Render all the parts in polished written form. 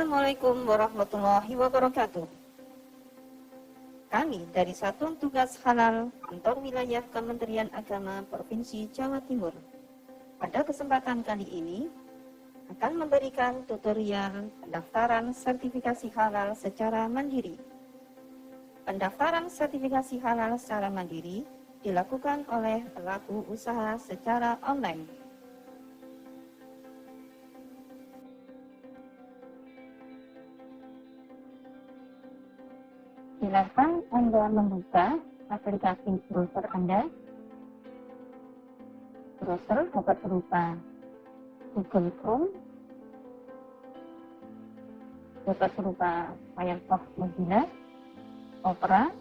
Assalamualaikum warahmatullahi wabarakatuh. Kami dari Satuan Tugas Halal Kantor Wilayah Kementerian Agama Provinsi Jawa Timur pada kesempatan kali ini akan memberikan tutorial pendaftaran sertifikasi halal secara mandiri. Pendaftaran sertifikasi halal secara mandiri dilakukan oleh pelaku usaha secara online. Silakan Anda membuka aplikasi browser Anda. Browser dapat berupa Google Chrome, dapat berupa Firefox Mozilla, Opera,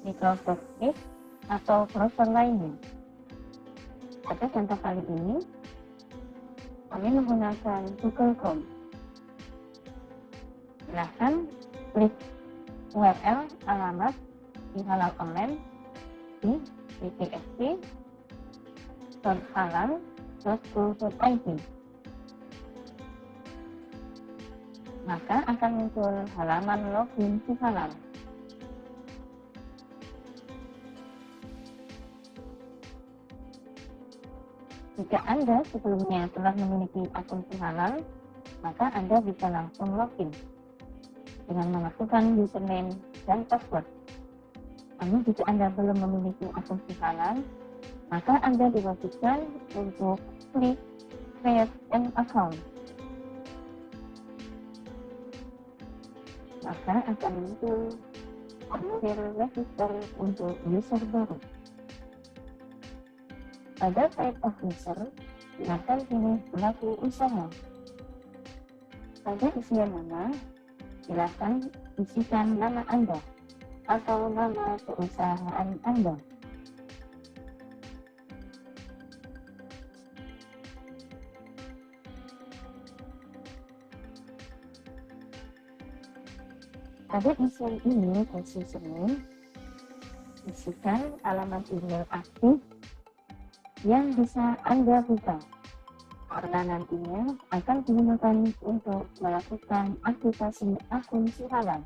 Microsoft Edge, atau browser lainnya. Pada contoh kali ini, kami menggunakan Google Chrome. Silahkan klik URL alamat di halal online di http://halal.go.id. Maka akan muncul halaman login si halal. Jika Anda sebelumnya telah memiliki akun si halal, maka Anda bisa langsung login dengan memasukkan username dan password. Namun jika Anda belum memiliki akun si halal, maka Anda diwajibkan untuk klik Create an Account. Maka akan muncul formulir register untuk user baru. Pada type of user, silakan pilih pelaku usaha. Pada isian nama, silakan isikan nama Anda atau nama perusahaan Anda. Pada isian email positioning, isikan alamat email aktif yang bisa Anda buka, karena nantinya akan digunakan untuk melakukan aktivasi akun si halal.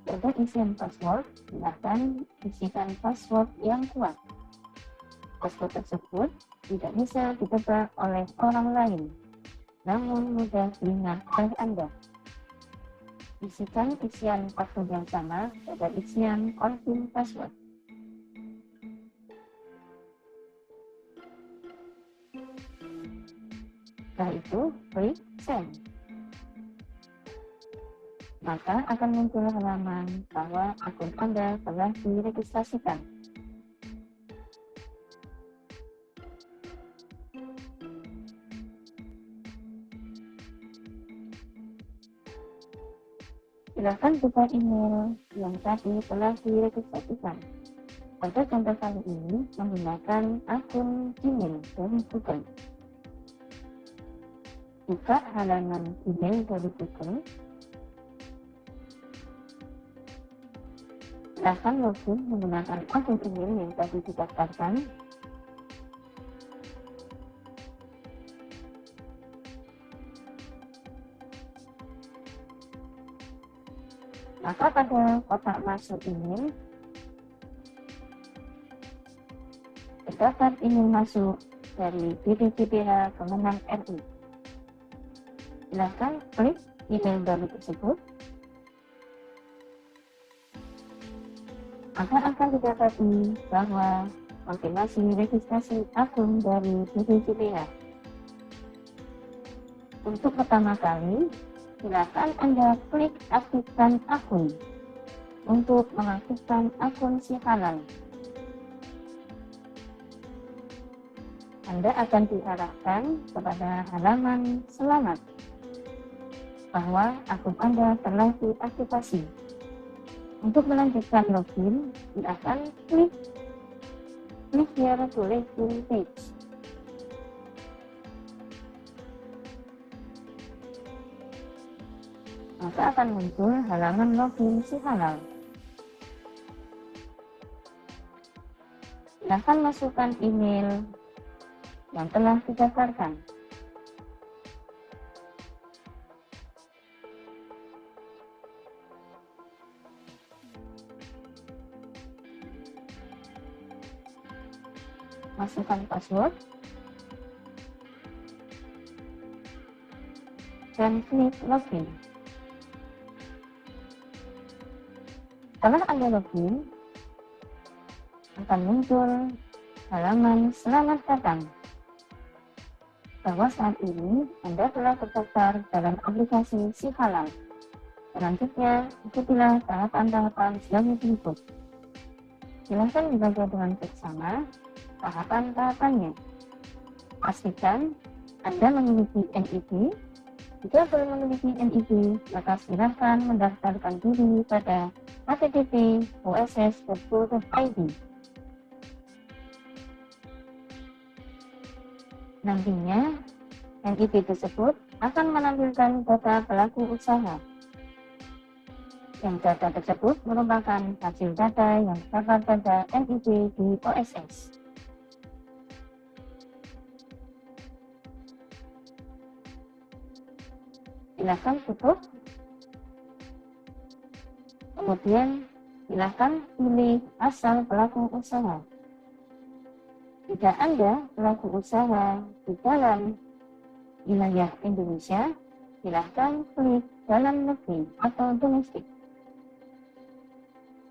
Pada isian password, silakan isikan password yang kuat. Password tersebut tidak bisa ditebak oleh orang lain, namun mudah diingat oleh Anda. Isikan isian password yang sama pada isian confirm password. Setelah itu, klik Send. Maka akan muncul halaman bahwa akun Anda telah diregistrasikan. Silakan buka email yang tadi telah diregistrasikan. Pada contoh kali ini menggunakan akun Gmail dari Google. Buka halaman email dari Google. Silakan login menggunakan akun email yang tadi didaftarkan. Maka pada kotak masuk email, terdapat email masuk dari BPPH Kemenang RI. Silakan klik email baru tersebut. Maka akan didapati bahwa konfirmasi registrasi akun dari BPPH. Untuk pertama kali, silakan Anda klik aktifkan akun untuk mengaktifkan akun si halal. Anda akan diarahkan kepada halaman selamat bahwa akun Anda telah diaktifasi. Untuk melanjutkan login, silakan klik here to login page. Maka akan muncul halaman login si halal. Silakan masukkan email yang telah didaftarkan. masukkan password, dan klik login. Setelah Anda login, akan muncul halaman selamat datang, bahwa saat ini Anda telah terdaftar dalam aplikasi Si Halal. Selanjutnya, ikutilah tahapan-tahapan yang berikut. Silahkan dibaca dengan seksama tahapan-tahapannya. Pastikan Anda memiliki NIP. Jika belum memiliki NIP, maka silahkan mendaftarkan diri pada http://oss.go.id. Nantinya, NIP tersebut akan menampilkan data pelaku usaha. Yang data tersebut merupakan hasil data yang terdapat pada NIP di OSS. Silakan tutup. Kemudian silakan pilih asal pelaku usaha. Jika Anda pelaku usaha di dalam wilayah Indonesia, silakan klik dalam negeri atau domestik.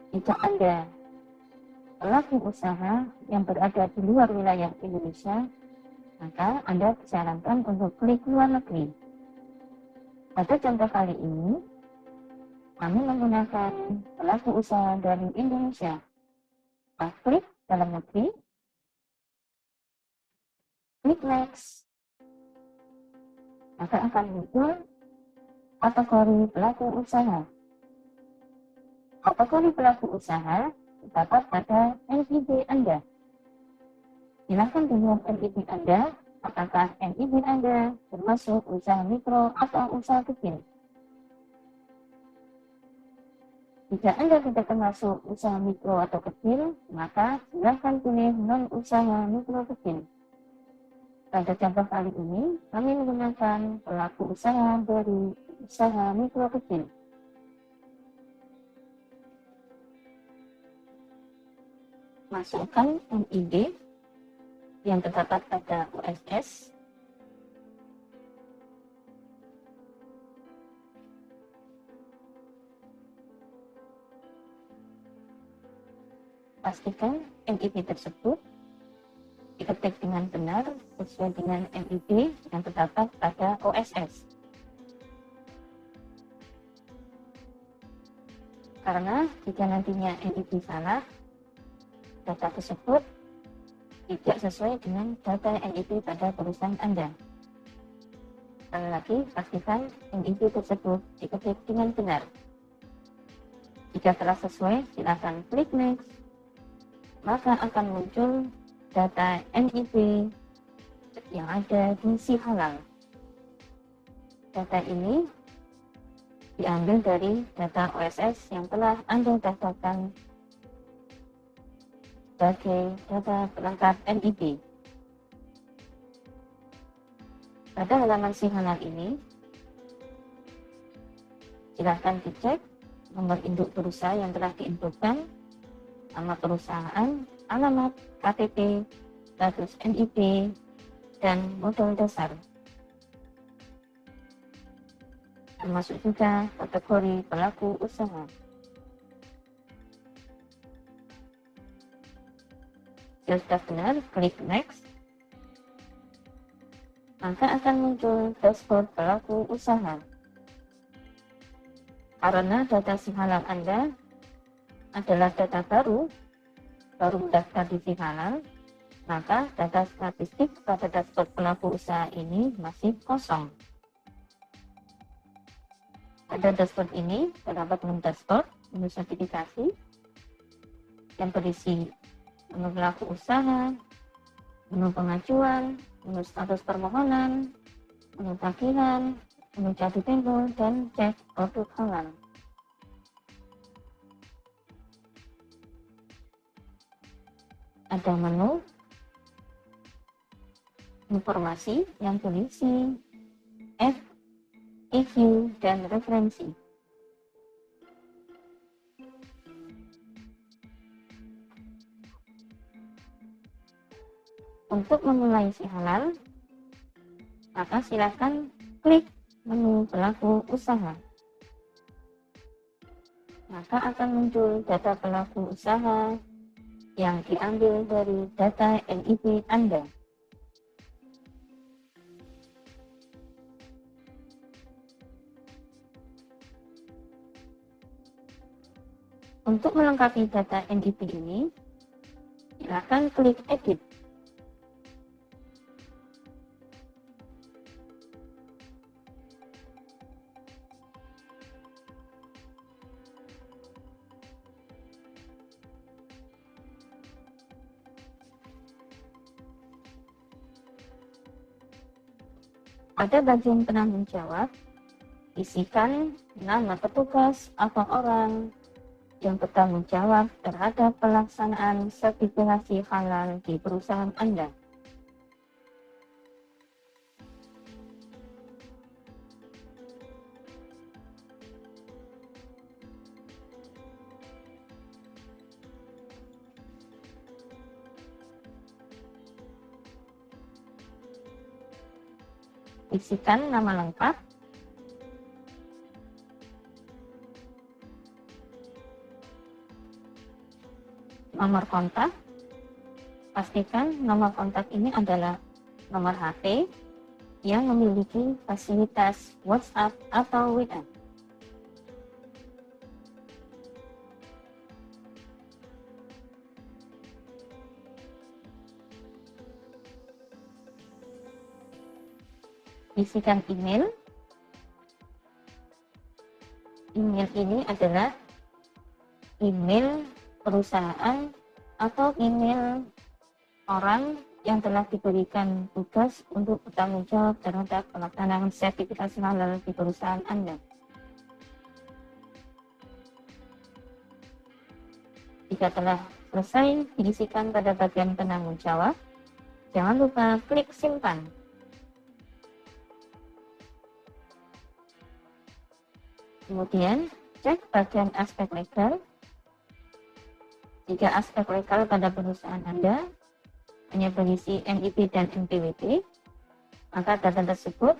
Jika Anda pelaku usaha yang berada di luar wilayah Indonesia, maka Anda disarankan untuk klik luar negeri. Pada contoh kali ini, kami menggunakan pelaku usaha dari Indonesia. Klik dalam negeri, klik next, maka akan muncul kategori pelaku usaha. Kategori pelaku usaha terdapat pada NIP Anda. Silakan dilihat NIP Anda, apakah NIP Anda termasuk usaha mikro atau usaha kecil. Jika Anda tidak termasuk usaha mikro atau kecil, maka silakan pilih non-usaha mikro kecil. Pada contoh kali ini, kami menggunakan pelaku usaha dari usaha mikro kecil. Masukkan NID yang terdapat pada OSS. Pastikan NIP tersebut diketik dengan benar sesuai dengan NIP yang terdapat pada OSS. Karena jika nantinya NIP salah, data tersebut tidak sesuai dengan data NIP pada perusahaan Anda. Sekali lagi, pastikan NIP tersebut diketik dengan benar. Jika telah sesuai, silakan klik next. Maka akan muncul data NIP yang ada di Si Halal. Data ini diambil dari data OSS yang telah Anda daftarkan sebagai data pelengkap NIP. Pada halaman Si Halal ini, silakan dicek nomor induk perusahaan yang telah diinputkan, nama perusahaan, alamat, KTP, status NIP, dan modal dasar. Termasuk juga kategori pelaku usaha. Jika sudah benar, klik next. Maka akan muncul dashboard pelaku usaha. Karena data Si Halal Anda adalah data baru mendaftar di Si Halal, maka data statistik pada dashboard pelaku usaha ini masih kosong. Pada dashboard ini terdapat menu dashboard, menu sertifikasi, yang berisi menu pelaku usaha, menu pengajuan, menu status permohonan, menu tagihan, menu jatuh tempo, dan cek produk halal. Ada menu informasi yang berisi FAQ dan referensi. Untuk memulai si halal, maka silakan klik menu pelaku usaha. Maka akan muncul data pelaku usaha yang diambil dari data NIP Anda. Untuk melengkapi data NIP ini, silakan klik edit. Pada bagian penanggung jawab, isikan nama petugas atau orang yang bertanggung jawab terhadap pelaksanaan sertifikasi halal di perusahaan Anda. Isikan nama lengkap, nomor kontak. Pastikan nomor kontak ini adalah nomor HP yang memiliki fasilitas WhatsApp atau WA. Isikan email. Email ini adalah email perusahaan atau email orang yang telah diberikan tugas untuk bertanggung jawab terhadap pelaksanaan sertifikasi halal di perusahaan Anda. Jika telah selesai diisikan pada bagian penanggung jawab, jangan lupa klik simpan. Kemudian, cek bagian aspek legal. Jika aspek legal pada perusahaan Anda hanya berisi NIP dan NPWP, maka data tersebut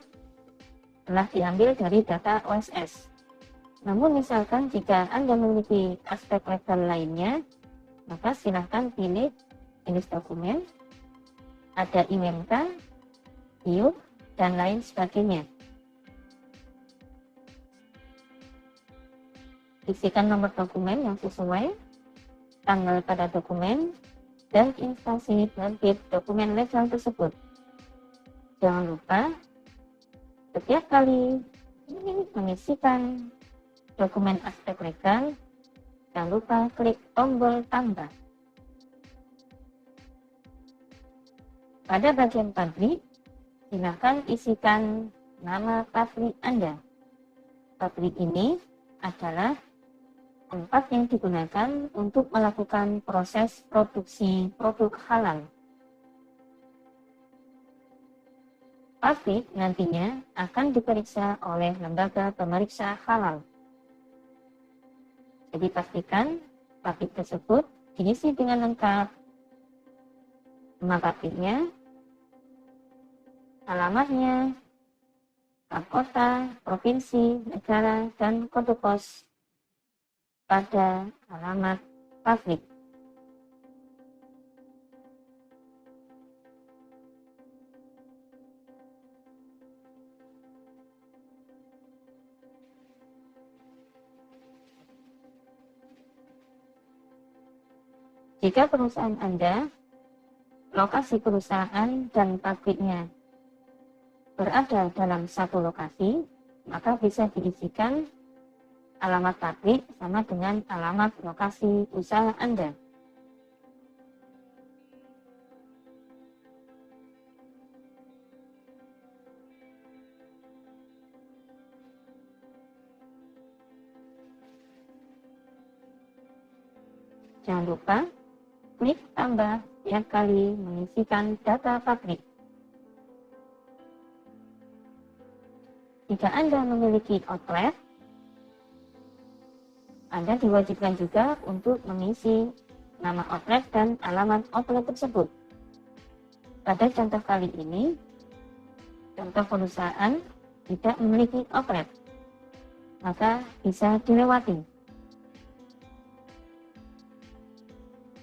telah diambil dari data OSS. Namun misalkan jika Anda memiliki aspek legal lainnya, maka silahkan pilih jenis dokumen, ada IMK, IUP, dan lain sebagainya. Isikan nomor dokumen yang sesuai, tanggal pada dokumen, dan instansi penerbit dokumen legal tersebut. Jangan lupa, setiap kali mengisikan dokumen aspek legal, jangan lupa klik tombol tambah. Pada bagian publik, silakan isikan nama publik Anda. Publik ini adalah tempat yang digunakan untuk melakukan proses produksi produk halal. Pabrik nantinya akan diperiksa oleh lembaga pemeriksa halal. Jadi pastikan pabrik tersebut diisi dengan lengkap, nama pabriknya, alamatnya, kota, provinsi, negara, dan kode pos pada alamat pabrik. Jika perusahaan Anda, lokasi perusahaan dan pabriknya berada dalam satu lokasi, maka bisa diisikan alamat pabrik sama dengan alamat lokasi usaha Anda. Jangan lupa klik tambah setiap kali mengisikan data pabrik. Jika Anda memiliki outlet, Anda diwajibkan juga untuk mengisi nama outlet dan alamat outlet tersebut. Pada contoh kali ini, contoh perusahaan tidak memiliki outlet, maka bisa dilewati.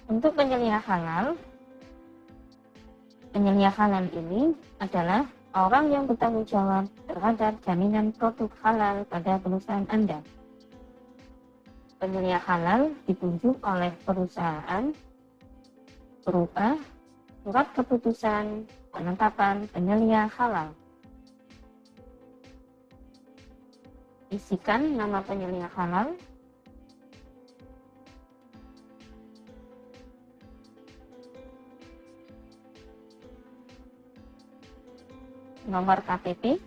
Untuk penyelia halal ini adalah orang yang bertanggung jawab terhadap jaminan produk halal pada perusahaan Anda. Penyelia halal ditunjuk oleh perusahaan berupa surat keputusan penetapan penyelia halal. Isikan nama penyelia halal, nomor KTP,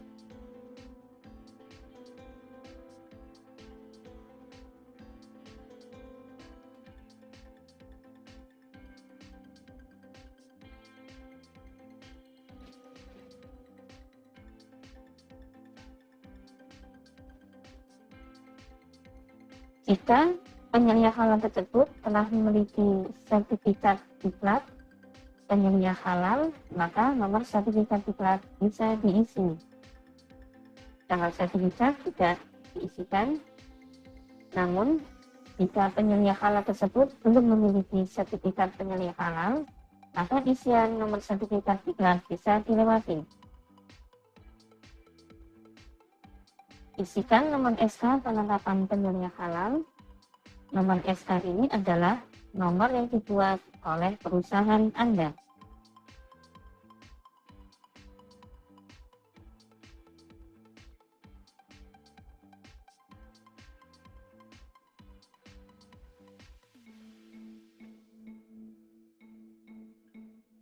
jika penyelia halal tersebut telah memiliki sertifikat diklat penyelia halal, maka nomor sertifikat diklat bisa diisi. Tanggal sertifikat tidak diisikan, namun jika penyelia halal tersebut belum memiliki sertifikat penyelia halal, maka isian nomor sertifikat diklat bisa dilewati. Isikan nomor SK penetapan penyelia halal. Nomor SK ini adalah nomor yang dibuat oleh perusahaan Anda.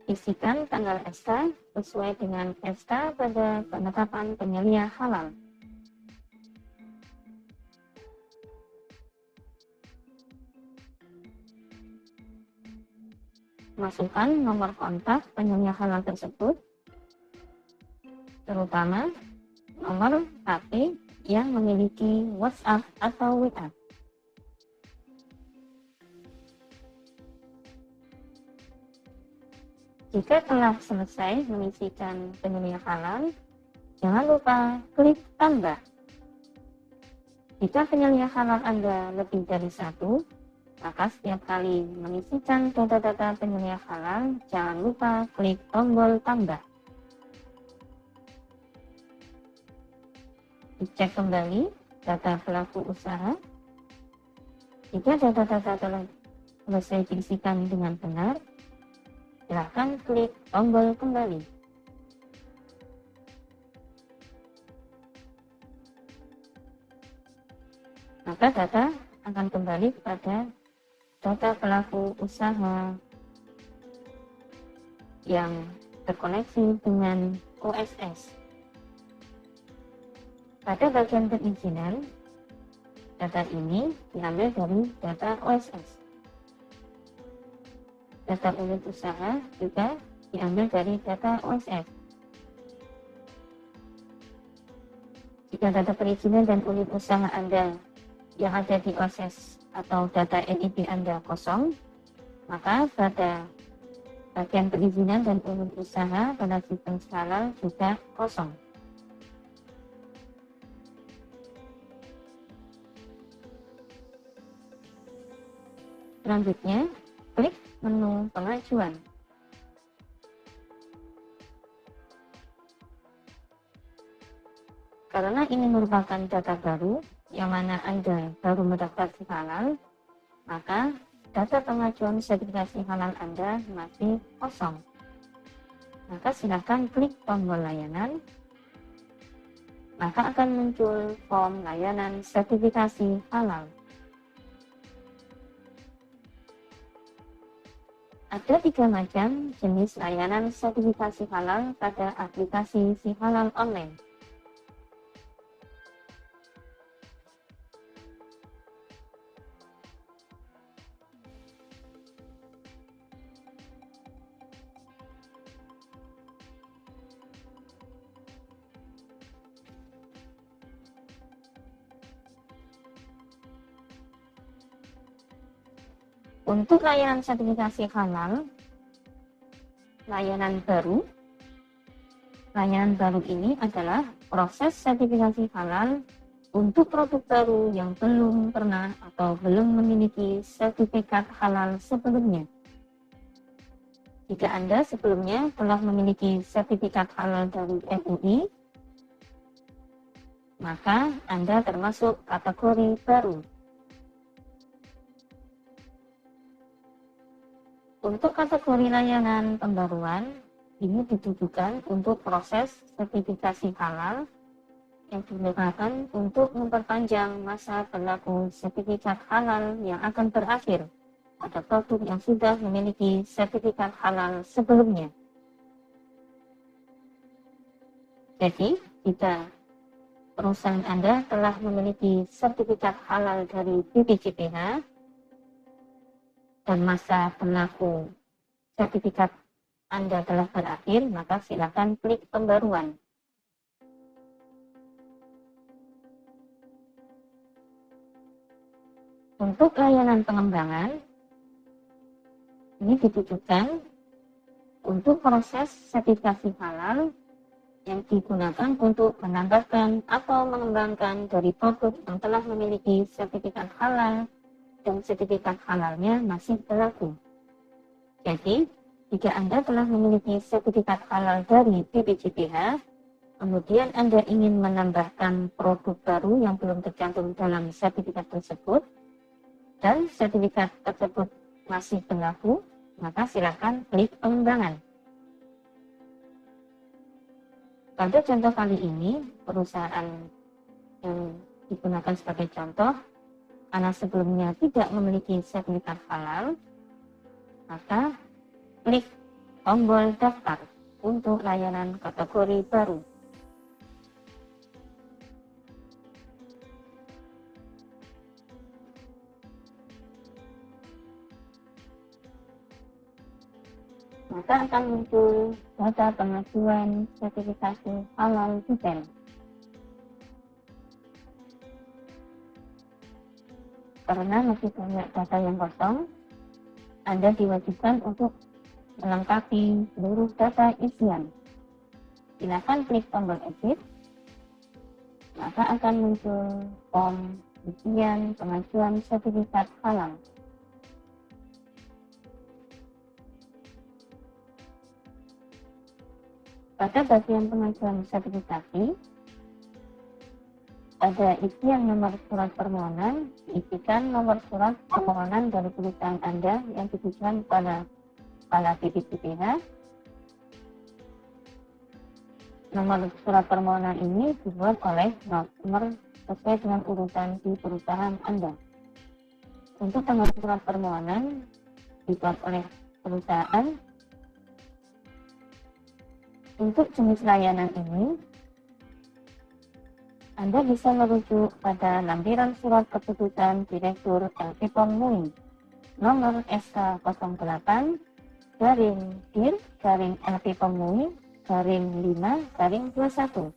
Isikan tanggal SK sesuai dengan SK pada penetapan penyelia halal. Masukkan nomor kontak penyelia halal tersebut, terutama nomor HP yang memiliki WhatsApp atau WA. Jika telah selesai mengisikan penyelia halal, jangan lupa klik tambah. Jika penyelia halal Anda lebih dari satu, maka setiap kali mengisikan data-data penyelia halal, jangan lupa klik tombol tambah. Dicek kembali data pelaku usaha. Jika data-data telah selesai diisikan dengan benar, silakan klik tombol kembali. Maka data akan kembali kepada data pelaku usaha yang terkoneksi dengan OSS. Pada bagian perizinan, data ini diambil dari data OSS. Data unit usaha juga diambil dari data OSS. Jika data perizinan dan unit usaha Anda yang ada di OSS atau data NIP Anda kosong, maka pada bagian perizinan dan unit usaha pada sistem halal juga kosong. Selanjutnya, klik menu pengajuan. Karena ini merupakan data baru, yang mana Anda baru mendaftar di halal, maka data pengajuan sertifikasi halal Anda masih kosong. Maka silakan klik tombol layanan, maka akan muncul form layanan sertifikasi halal. Ada 3 macam jenis layanan sertifikasi halal pada aplikasi Si Halal Online. Untuk layanan sertifikasi halal, layanan baru. Layanan baru ini adalah proses sertifikasi halal untuk produk baru yang belum pernah atau belum memiliki sertifikat halal sebelumnya. Jika Anda sebelumnya telah memiliki sertifikat halal dari MUI, maka Anda termasuk kategori baru. Untuk kategori layanan pembaruan, ini ditujukan untuk proses sertifikasi halal yang digunakan untuk memperpanjang masa berlaku sertifikat halal yang akan berakhir pada produk yang sudah memiliki sertifikat halal sebelumnya. Jadi, jika perusahaan Anda telah memiliki sertifikat halal dari BPJPH dan masa berlaku sertifikat Anda telah berakhir, maka silakan klik pembaruan. Untuk layanan pengembangan, ini ditujukan untuk proses sertifikasi halal yang digunakan untuk menambahkan atau mengembangkan dari produk yang telah memiliki sertifikat halal dan sertifikat halalnya masih berlaku. Jadi, jika Anda telah memiliki sertifikat halal dari BPJPH, kemudian Anda ingin menambahkan produk baru yang belum tercantum dalam sertifikat tersebut, dan sertifikat tersebut masih berlaku, maka silakan klik pengembangan. Pada contoh kali ini, perusahaan yang digunakan sebagai contoh, karena sebelumnya tidak memiliki sertifikat halal, maka klik tombol daftar untuk layanan kategori baru. Maka akan muncul data pengajuan sertifikasi halal detail. Karena masih banyak data yang kosong, Anda diwajibkan untuk melengkapi seluruh data isian. Silakan klik tombol edit, maka akan muncul form isian pengajuan sertifikat halal. Pada bagian pengajuan sertifikasi, pada isian nomor surat permohonan, isikan nomor surat permohonan dari perusahaan Anda yang ditujukan pada kepala BPJPH. Nomor surat permohonan ini dibuat oleh nomor sesuai dengan urutan di perusahaan Anda. Untuk nomor surat permohonan dibuat oleh perusahaan. Untuk jenis layanan ini, Anda bisa merujuk pada lampiran surat keputusan Direktur LPPOM MUI nomor SK08-DIR-LPPOM MUI 5-21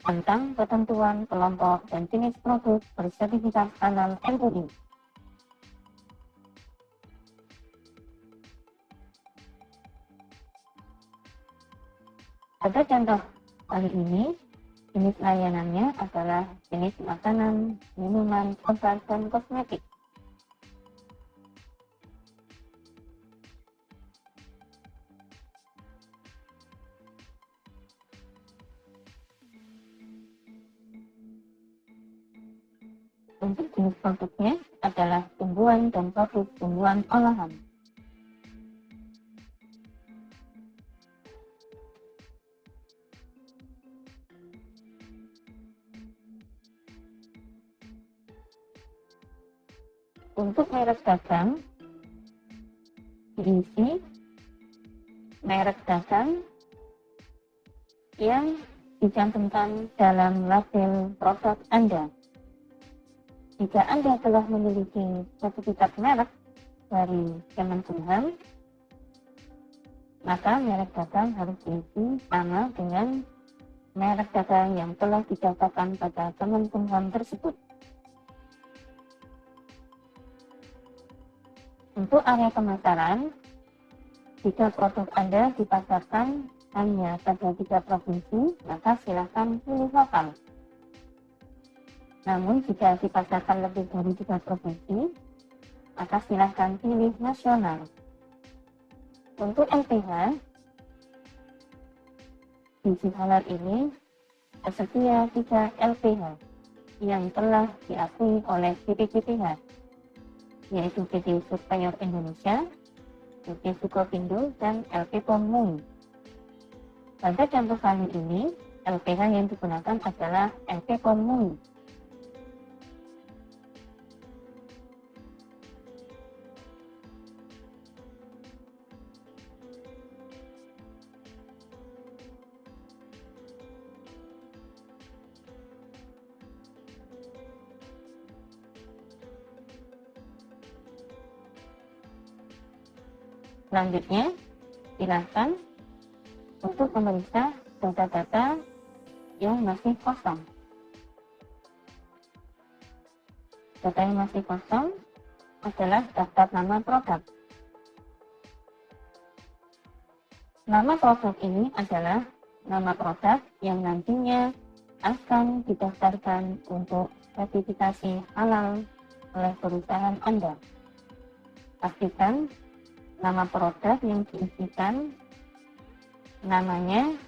tentang ketentuan kelompok dan jenis produk bersertifikat halal MUI. Pada contoh kali ini, jenis layanannya adalah jenis makanan, minuman, obat, dan kosmetik. Untuk jenis produknya adalah tumbuhan dan produk tumbuhan olahan. Untuk merek dagang, diisi merek dagang yang dicantumkan dalam label produk Anda. Jika Anda telah memiliki sertifikat merek dari Kemenkumham, maka merek dagang harus diisi sama dengan merek dagang yang telah didaftarkan pada Kemenkumham tersebut. Untuk area pemasaran, Jika produk Anda dipasarkan hanya pada 3 provinsi, maka silakan pilih lokal. Namun jika dipasarkan lebih dari 3 provinsi, maka silakan pilih nasional. Untuk LPH, biji halal ini tersedia 3 LPH yang telah diakui oleh BPPPH, yaitu PT Surveyor Indonesia, PT Sukovindo, dan LP POM MUI. Pada contoh kali ini, LPH yang digunakan adalah LP POM MUI. Selanjutnya, silakan untuk memeriksa data-data yang masih kosong. Data yang masih kosong adalah daftar nama produk. Nama produk ini adalah nama produk yang nantinya akan didaftarkan untuk sertifikasi halal oleh perusahaan Anda. Pastikan nama produk yang diisikan namanya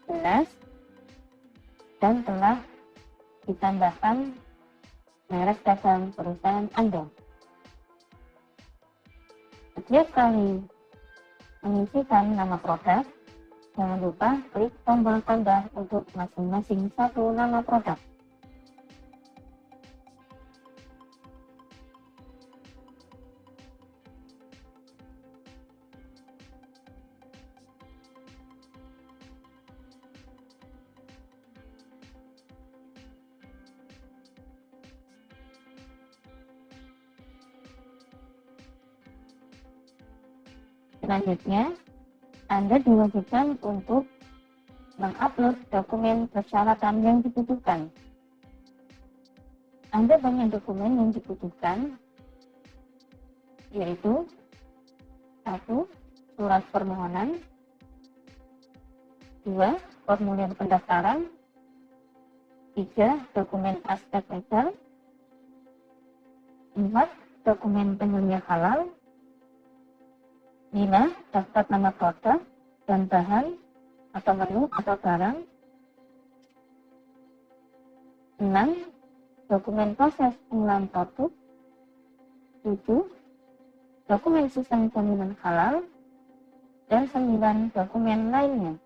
jelas dan telah ditambahkan merek dagang perusahaan Anda. Setiap kali mengisikan nama produk, jangan lupa klik tombol tambah untuk masing-masing satu nama produk. Selanjutnya, Anda diwajibkan untuk mengupload dokumen persyaratan yang dibutuhkan. Ada banyak dokumen yang dibutuhkan, yaitu 1. Surat permohonan, 2. Formulir pendaftaran, 3. Dokumen aspek legal, 4. Dokumen penyelia halal, 5. Daftar nama produk dan bahan atau menu atau barang, 6. Dokumen proses pengolahan produk, 7. Dokumen sistem jaminan halal, dan 9. Dokumen lainnya.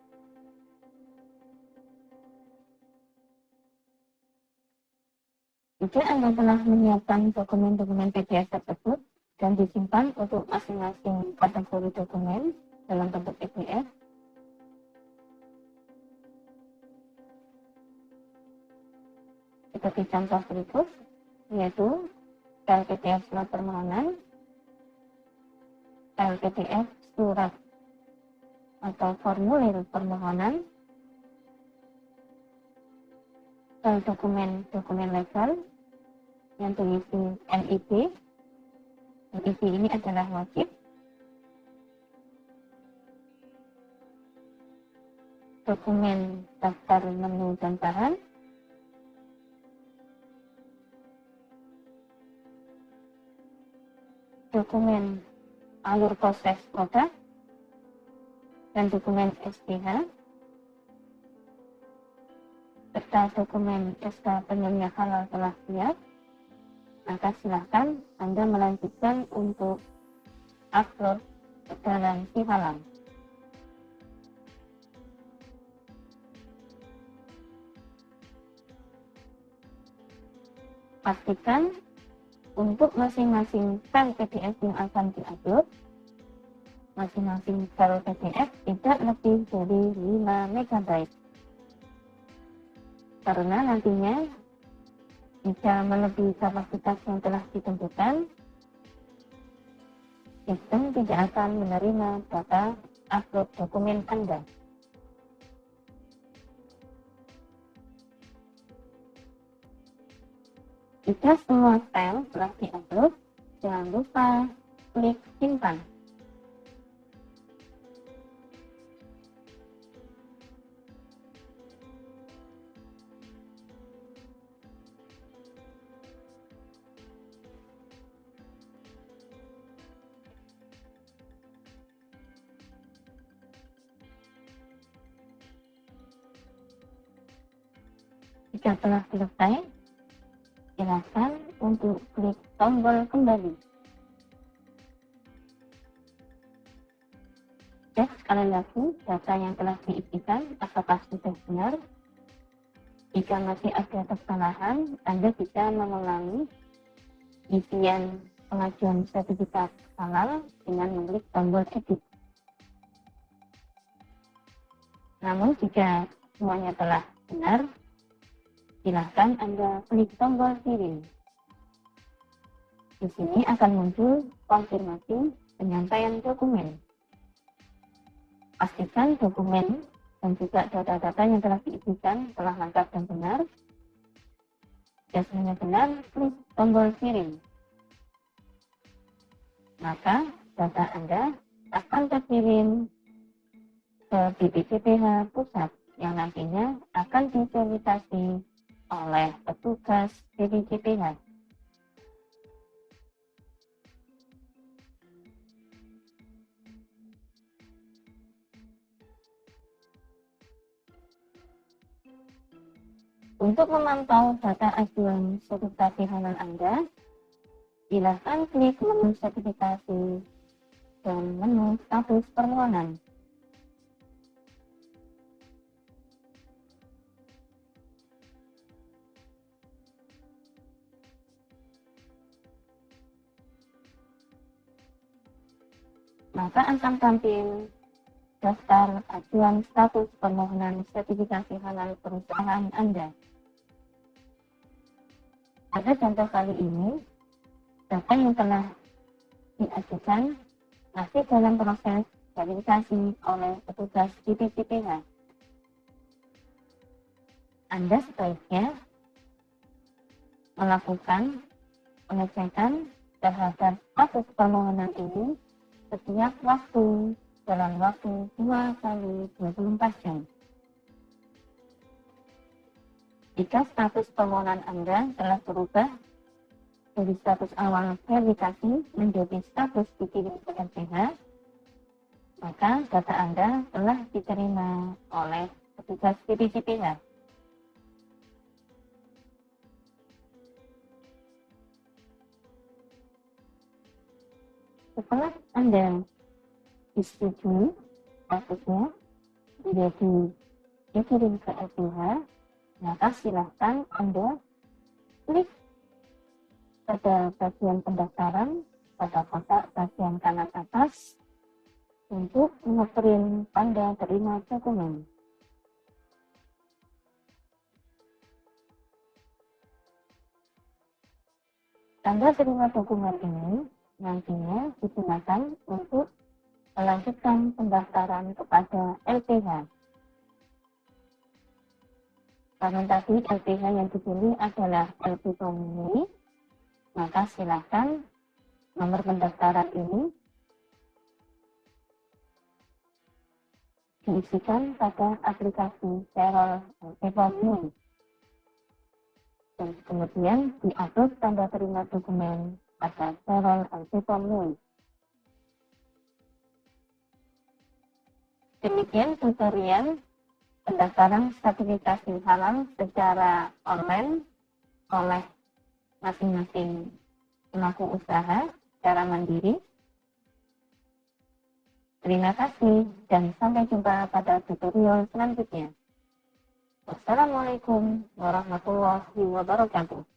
Jika Anda telah menyiapkan dokumen-dokumen PDF tersebut dan disimpan untuk masing-masing kategori dokumen dalam bentuk PDF, seperti contoh berikut, yaitu file PDF surat permohonan, file PDF surat atau formulir permohonan, file dokumen legal yang berisi NIB. NIB ini adalah wajib. Dokumen daftar menu dan bahan, dokumen alur proses produk, dan dokumen SPH, serta dokumen SK penyelia halal telah siap, maka silahkan Anda melanjutkan untuk upload ke dalam e-halal. Pastikan untuk masing-masing file PDF yang akan diupload, masing-masing file PDF tidak lebih dari 5 MB. Karena nantinya jika melebihi kapasitas yang telah ditentukan, sistem tidak akan menerima data upload dokumen Anda. Jika semua file telah diupload, jangan lupa klik simpan. Jika telah selesai, silakan untuk klik tombol kembali. Cek sekali lagi data yang telah diisikan apakah sudah benar. Jika masih ada kesalahan, Anda bisa mengulangi isian pengajuan sertifikat halal dengan mengklik tombol edit. Namun jika semuanya telah benar, silakan Anda klik tombol kirim. Di sini akan muncul konfirmasi penyampaian dokumen. Pastikan dokumen dan juga data-data yang telah diisikan telah lengkap dan benar. Jika semuanya benar, klik tombol kirim. Maka data Anda akan terkirim ke BPJPH Pusat yang nantinya akan diverifikasi oleh petugas BPJPH. Untuk memantau data ajuan sertifikasi halal Anda, silakan klik menu sertifikasi dan menu status permohonan. Maka akan tampil daftar ajuan status permohonan sertifikasi halal perusahaan Anda. Pada contoh kali ini, data yang telah diajukan masih dalam proses verifikasi oleh petugas BPJPH. Anda sebaiknya melakukan pengecekan terhadap status permohonan ini setiap waktu dalam waktu 2 kali 24 jam. Jika status permohonan Anda telah berubah dari status awal verifikasi menjadi status dikirim ke LPH, maka data Anda telah diterima oleh petugas BPJPH. Setelah Anda disetujui statusnya menjadi dikirim ke LPH, maka silahkan Anda klik pada bagian pendaftaran pada kotak bagian kanan atas untuk mengeprint tanda terima dokumen. Tanda terima dokumen ini nantinya digunakan untuk melanjutkan pendaftaran kepada LPH. Karena tadi LPH yang dipilih adalah LP Pemilih, maka silakan nomor pendaftaran ini diisikan pada aplikasi Serol LP Pemilih dan kemudian diupload tanda terima dokumen pada Serol LP Pemilih. Demikian tutorial pendaftaran sertifikasi halal secara online oleh masing-masing pelaku usaha secara mandiri. Terima kasih dan sampai jumpa pada tutorial selanjutnya. Wassalamualaikum warahmatullahi wabarakatuh.